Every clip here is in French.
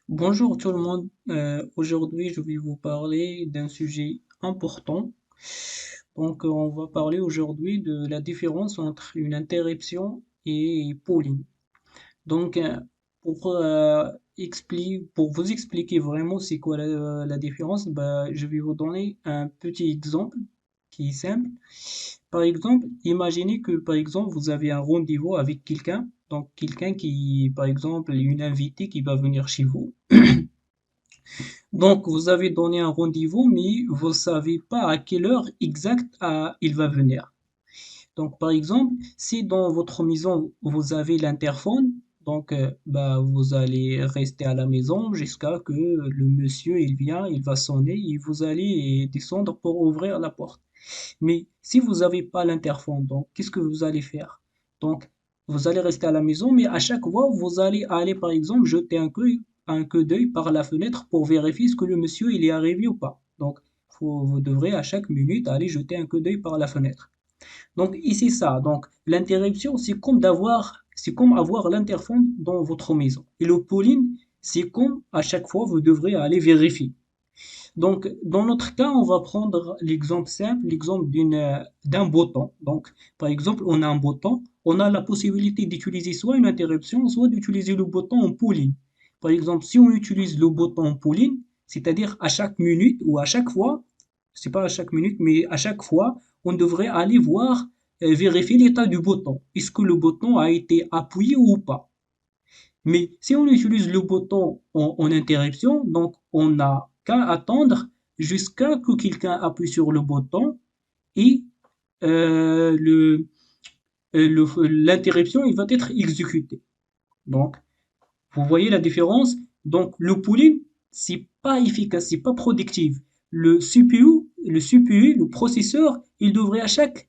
Bonjour tout le monde. Aujourd'hui, je vais vous parler d'un sujet important. On va parler aujourd'hui de la différence entre une interruption et pooling. Donc, euh, pour vous expliquer vraiment c'est quoi la différence, bah, je vais vous donner un petit exemple qui est simple. Par exemple, imaginez que par exemple vous avez un rendez-vous avec quelqu'un, donc quelqu'un qui, par exemple, une invitée qui va venir chez vous. Donc, vous avez donné un rendez-vous, mais vous ne savez pas à quelle heure exacte il va venir. Donc, par exemple, si dans votre maison, vous avez l'interphone, bah, vous allez rester à la maison jusqu'à que le monsieur, il vient, il va sonner et vous allez descendre pour ouvrir la porte. Mais si vous n'avez pas l'interphone, donc, qu'est-ce que vous allez faire? Donc, vous allez rester à la maison, mais à chaque fois, vous allez aller, par exemple, jeter un coup d'œil par la fenêtre pour vérifier ce que le monsieur, il est arrivé ou pas. Donc, vous devrez à chaque minute aller jeter un coup d'œil par la fenêtre. Donc, ici, ça. Donc, l'interruption, c'est comme avoir l'interphone dans votre maison. Et le polling, c'est comme à chaque fois, vous devrez aller vérifier. Donc, dans notre cas, on va prendre l'exemple simple, l'exemple d'un bouton. Donc, par exemple, on a un bouton, on a la possibilité d'utiliser soit une interruption, soit d'utiliser le bouton en pooling. Par exemple, si on utilise le bouton en pooling, c'est-à-dire à chaque minute ou à chaque fois, c'est pas à chaque minute, mais à chaque fois, on devrait aller voir, vérifier l'état du bouton. Est-ce que le bouton a été appuyé ou pas? Mais si on utilise le bouton en interruption, donc on n'a qu'à attendre jusqu'à que quelqu'un appuie sur le bouton et euh, le, l'interruption il va être exécutée. Donc, vous voyez la différence? Donc, le pooling, c'est pas efficace, c'est pas productif. Le processeur, il devrait à chaque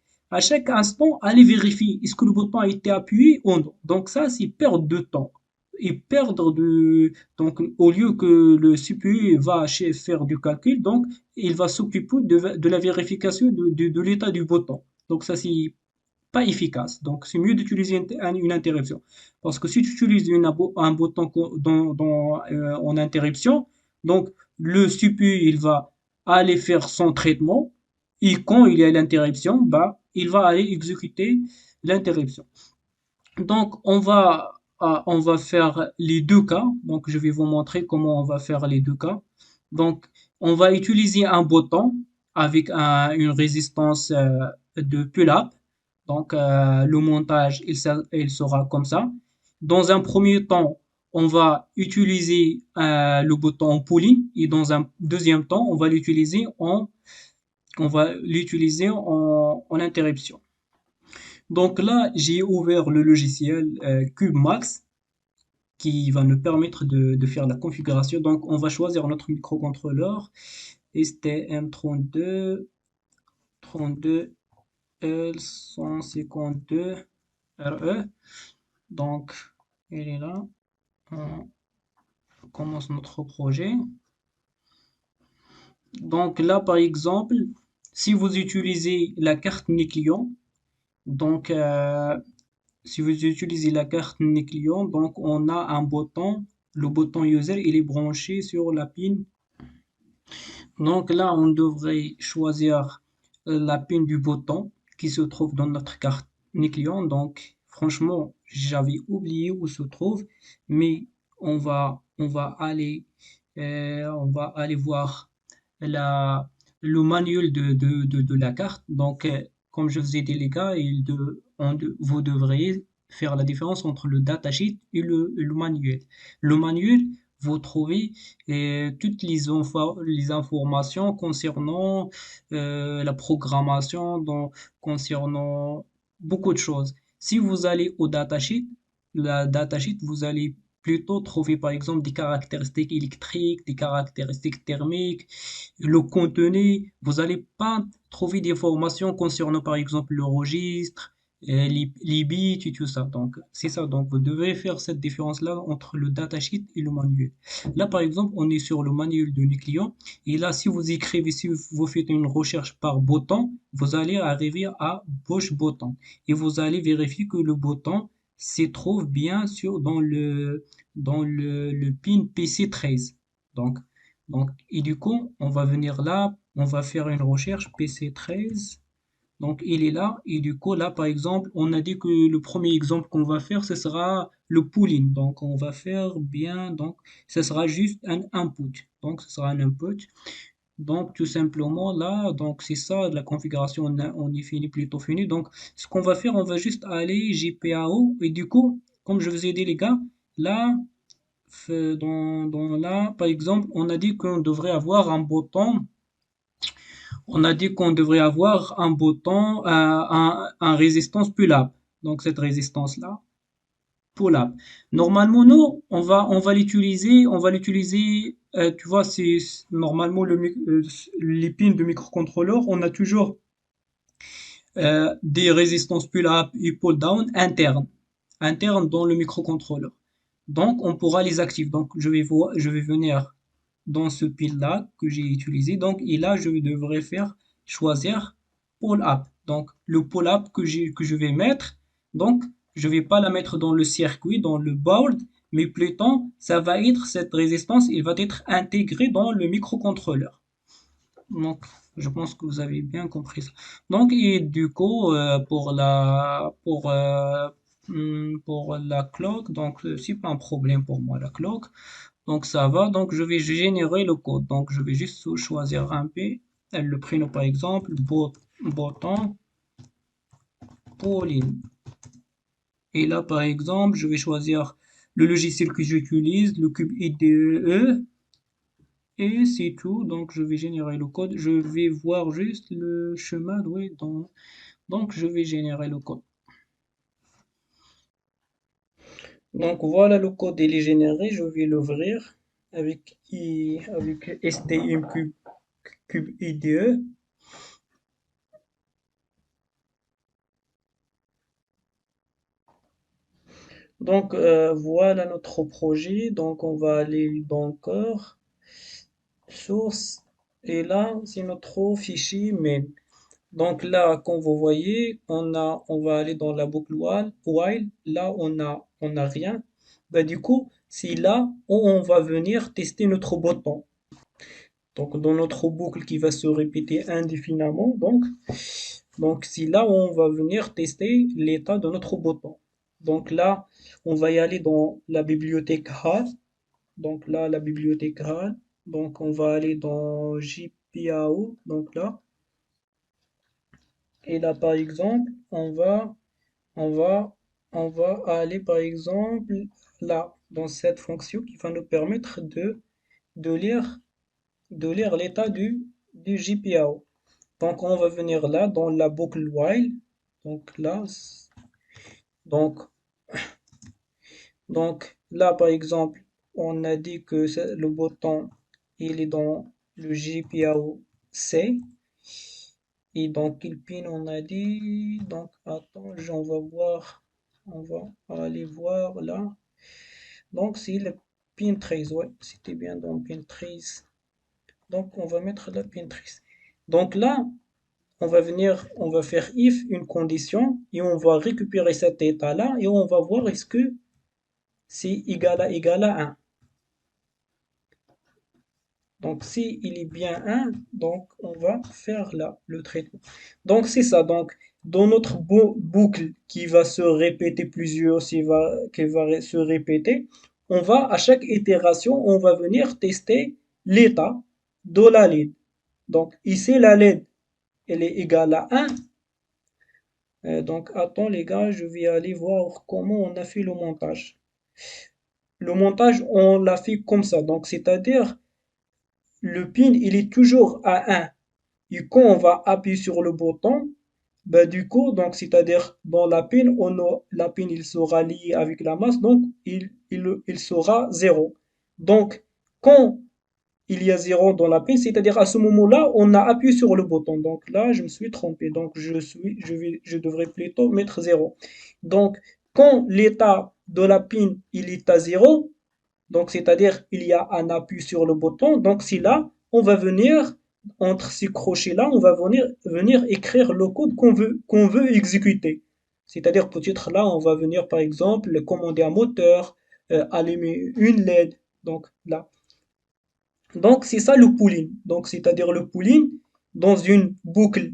instant aller vérifier est-ce que le bouton a été appuyé ou non. Donc ça, c'est perdre de temps. Et perdre de, donc, au lieu que le CPU va faire du calcul, donc, il va s'occuper de la vérification de l'état du bouton. Donc ça, c'est pas efficace. Donc, c'est mieux d'utiliser une interruption. Parce que si tu utilises un bouton en interruption, donc le CPU, il va aller faire son traitement et quand il y a l'interruption, bah, il va aller exécuter l'interruption. Donc, on va faire les deux cas. Donc, je vais vous montrer comment on va faire les deux cas. Donc, on va utiliser un bouton avec une résistance de pull-up. Donc, le montage, il sera comme ça. Dans un premier temps, on va utiliser le bouton en pooling et dans un deuxième temps, on va l'utiliser en interruption. Donc là, j'ai ouvert le logiciel CubeMax qui va nous permettre de faire la configuration. Donc, on va choisir notre microcontrôleur STM32 32L152 RE. Donc, il est là. On commence notre projet. Donc là, par exemple, si vous utilisez la carte Nucleon, donc si vous utilisez la carte Nucleon, donc on a un bouton, le bouton user, il est branché sur la pin. Donc là, on devrait choisir la pin du bouton qui se trouve dans notre carte Nucleon. Donc franchement, j'avais oublié où se trouve, mais on va aller voir la, le manuel de la carte. Donc, comme je vous ai dit, les gars, vous devriez faire la différence entre le datasheet et le manuel. Le manuel, vous trouvez toutes les informations concernant la programmation, concernant beaucoup de choses. Si vous allez au datasheet, vous allez plutôt trouver par exemple des caractéristiques électriques, des caractéristiques thermiques, le contenu. Vous n'allez pas trouver d'informations concernant par exemple le registre, les bits et tout ça. Donc, c'est ça. Donc, vous devez faire cette différence-là entre le datasheet et le manuel. Là, par exemple, on est sur le manuel de Nucleon. Et là, si vous écrivez, si vous faites une recherche par bouton, vous allez arriver à push button. Et vous allez vérifier que le bouton se trouve bien sûr dans le pin PC13. Donc, et du coup, on va venir là, on va faire une recherche PC13. Donc, il est là. Et du coup, là, par exemple, on a dit que le premier exemple qu'on va faire, ce sera le pooling. Donc, on va faire bien. Donc, ce sera juste un input. Donc, ce sera un input. Donc, tout simplement, là, donc c'est ça, la configuration, on est fini, plutôt fini. Donc, ce qu'on va faire, on va juste aller GPAO. Et du coup, comme je vous ai dit, les gars, là, là, par exemple, on a dit qu'on devrait avoir un bouton. On a dit qu'on devrait avoir un bouton, un résistance pull-up. Donc, cette résistance-là, pull-up. Normalement, nous, on va l'utiliser, tu vois, normalement les pins de microcontrôleur, on a toujours des résistances pull-up et pull-down internes dans le microcontrôleur. Donc, on pourra les activer. Donc, je vais venir dans ce pin-là que j'ai utilisé. Donc, et là, je devrais choisir pull-up. Donc, le pull-up que je vais mettre, donc, je vais pas la mettre dans le circuit, dans le board, mais plutôt, ça va être cette résistance, il va être intégré dans le microcontrôleur. Donc, je pense que vous avez bien compris ça. Donc, et du coup, pour la clock, donc, c'est pas un problème pour moi, la clock. Donc, ça va. Donc, je vais générer le code. Donc, je vais juste choisir un P, le prénom par exemple, bouton, Pauline. Et là, par exemple, je vais choisir le logiciel que j'utilise, le cube IDE. Et c'est tout, donc je vais générer le code. Je vais voir juste le chemin doué donc je vais générer le code. Donc voilà, le code il est généré, je vais l'ouvrir avec STM cube IDE. Donc voilà notre projet. Donc on va aller dans Core, source, et là c'est notre fichier main. Donc là, comme vous voyez, on va aller dans la boucle while. Là, on a rien. Bah, du coup, c'est là où on va venir tester notre bouton. Donc, dans notre boucle qui va se répéter indéfiniment. Donc c'est là où on va venir tester l'état de notre bouton. Donc là, on va y aller dans la bibliothèque HAL. Donc là, la bibliothèque HAL. Donc, on va aller dans JPAO. Donc là. Et là, par exemple, on va, on va aller, par exemple, là, dans cette fonction qui va nous permettre de lire, de lire l'état du GPIO. Donc, on va venir là, dans la boucle while. Donc là, donc, donc là, par exemple, on a dit que le bouton, il est dans le GPIO C. Et dans quel pin on a dit? Donc, attends, on va aller voir là. Donc, c'est le pin 13, ouais, c'était bien dans le pin 13. Donc, on va mettre la pin 13. Donc là, on va faire if une condition et on va récupérer cet état-là et on va voir est-ce que c'est égal à 1. Donc, si il est bien 1, donc on va faire là le traitement. Donc, c'est ça. Donc, dans notre boucle qui va se répéter qui va se répéter, on va, à chaque itération, on va venir tester l'état de la LED. Donc, ici, la LED, elle est égale à 1. Donc, attends les gars, je vais aller voir comment on a fait le montage. Le montage, on l'a fait comme ça. Donc, c'est-à-dire, le pin, il est toujours à 1. Et quand on va appuyer sur le bouton, ben du coup, donc c'est-à-dire dans la pin, la pin il sera lié avec la masse, donc il sera 0. Donc quand il y a 0 dans la pin, c'est-à-dire à ce moment-là, on a appuyé sur le bouton. Donc là, je me suis trompé. Donc je devrais plutôt mettre 0. Donc quand l'état de la pin il est à 0, donc c'est-à-dire il y a un appui sur le bouton, donc c'est là, on va venir entre ces crochets-là, on va venir écrire le code qu'on veut exécuter. C'est-à-dire peut-être là, on va venir par exemple commander un moteur, allumer une LED. Donc là. Donc c'est ça le pooling. Donc c'est-à-dire le pooling dans une boucle.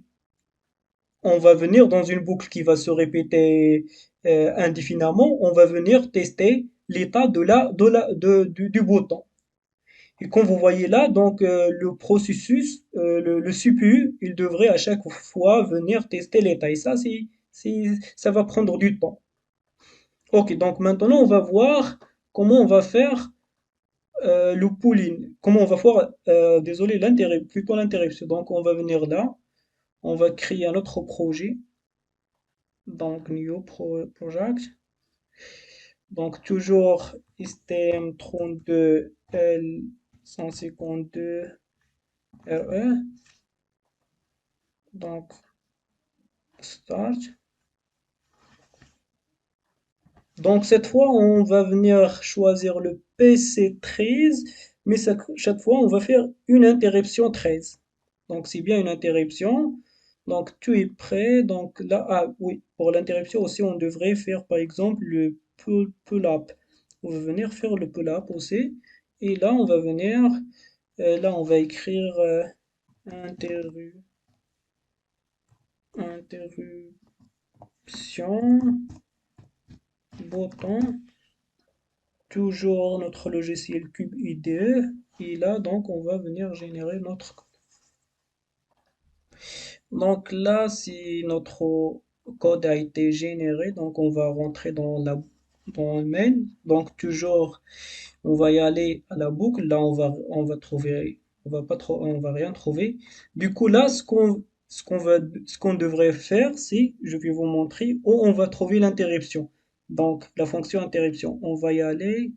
On va venir dans une boucle qui va se répéter indéfiniment. On va venir tester l'état du bouton. Et comme vous voyez là, donc le processus, le CPU, il devrait à chaque fois venir tester l'état. Et ça, ça va prendre du temps. Ok, donc maintenant on va voir comment on va faire le pooling. Comment on va faire, désolé, plutôt l'interruption. Donc on va venir là, on va créer un autre projet. Donc new project. Donc toujours STM32 L152 RE. Donc start. Donc cette fois, on va venir choisir le PC13, mais chaque fois, on va faire une interruption 13. Donc c'est bien une interruption. Donc tu es prêt. Donc là, ah oui, pour l'interruption aussi, on devrait faire par exemple le pull-up. On va venir faire le pull-up aussi. Et là, on va venir, là, on va écrire interruption, bouton. Toujours notre logiciel Cube IDE. Et là, donc, on va venir générer notre code. Donc là, si notre code a été généré, donc on va rentrer dans le main. Donc toujours, on va y aller à la boucle. Là, on va trouver, on va rien trouver. Du coup, là, ce qu'on devrait faire, c'est, je vais vous montrer où on va trouver l'interruption. Donc, la fonction interruption, on va y aller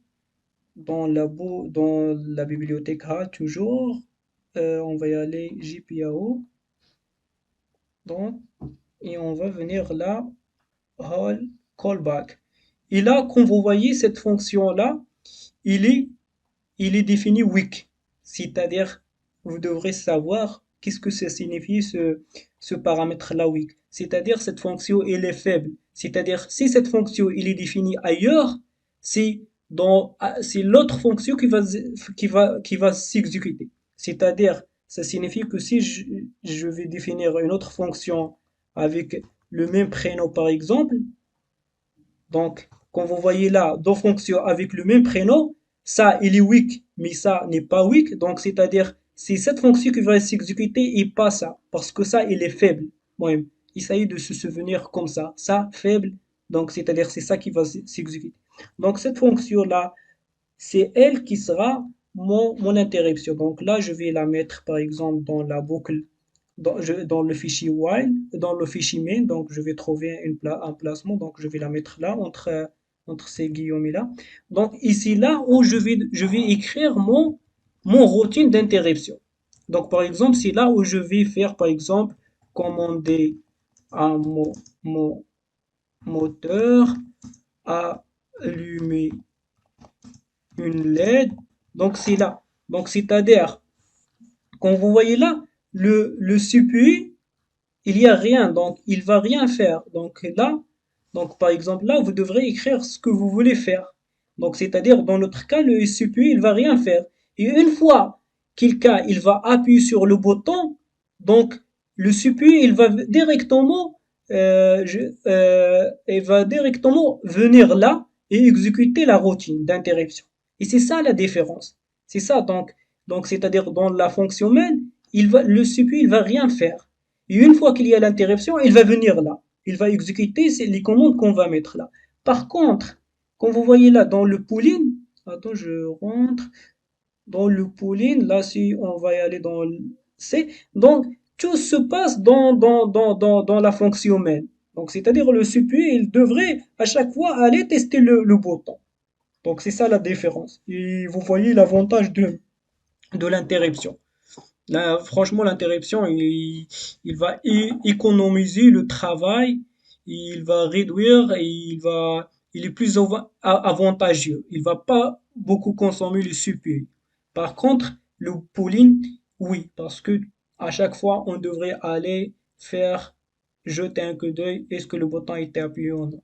dans la bibliothèque A toujours, on va y aller JPAO, donc, et on va venir là, all callback. Et là, comme vous voyez, cette fonction-là, il est, il est défini weak, c'est-à-dire, vous devrez savoir qu'est-ce que ça signifie ce paramètre-là weak. C'est-à-dire, cette fonction, elle est faible. C'est-à-dire, si cette fonction, il est définie ailleurs, c'est c'est l'autre fonction qui va s'exécuter. C'est-à-dire, ça signifie que si je vais définir une autre fonction avec le même prénom, par exemple, donc, quand vous voyez là, deux fonctions avec le même prénom, ça, il est weak, mais ça n'est pas weak. Donc, c'est-à-dire, c'est cette fonction qui va s'exécuter et pas ça. Parce que ça, il est faible. Bon, il s'agit de se souvenir comme ça. Ça, faible. Donc, c'est-à-dire, c'est ça qui va s'exécuter. Donc, cette fonction-là, c'est elle qui sera mon interruption. Donc là, je vais la mettre, par exemple, dans la boucle, dans le fichier while, dans le fichier main. Donc, je vais trouver un placement. Donc, je vais la mettre là, entre ces guillemets-là. Donc, ici, là où je vais écrire mon routine d'interruption. Donc, par exemple, c'est là où je vais faire, par exemple, commander à mon moteur à allumer une LED. Donc c'est là. Donc c'est-à-dire, quand vous voyez là, le CPU, il n'y a rien. Donc il va rien faire. Donc là, donc par exemple là, vous devrez écrire ce que vous voulez faire. Donc c'est-à-dire, dans notre cas, le CPU, il va rien faire. Et une fois il va appuyer sur le bouton, donc le CPU, il va directement venir là et exécuter la routine d'interruption. Et c'est ça la différence. C'est ça, donc c'est-à-dire dans la fonction main, le CPU, il va rien faire. Et une fois qu'il y a l'interruption, il va venir là. Il va exécuter les commandes qu'on va mettre là. Par contre, quand vous voyez là dans le pooling, attends, je rentre dans le pooling, là, si on va y aller dans le C, donc tout se passe dans la fonction main. Donc, c'est-à-dire le CPU, il devrait à chaque fois aller tester le bouton. Donc, c'est ça la différence. Et vous voyez l'avantage de l'interruption. Là, franchement, l'interruption, il va économiser le travail, il va réduire et il est plus avantageux. Il va pas beaucoup consommer le CPU. Par contre, le pooling, oui, parce que à chaque fois, on devrait aller jeter un coup d'œil, est-ce que le bouton a été appuyé ou non.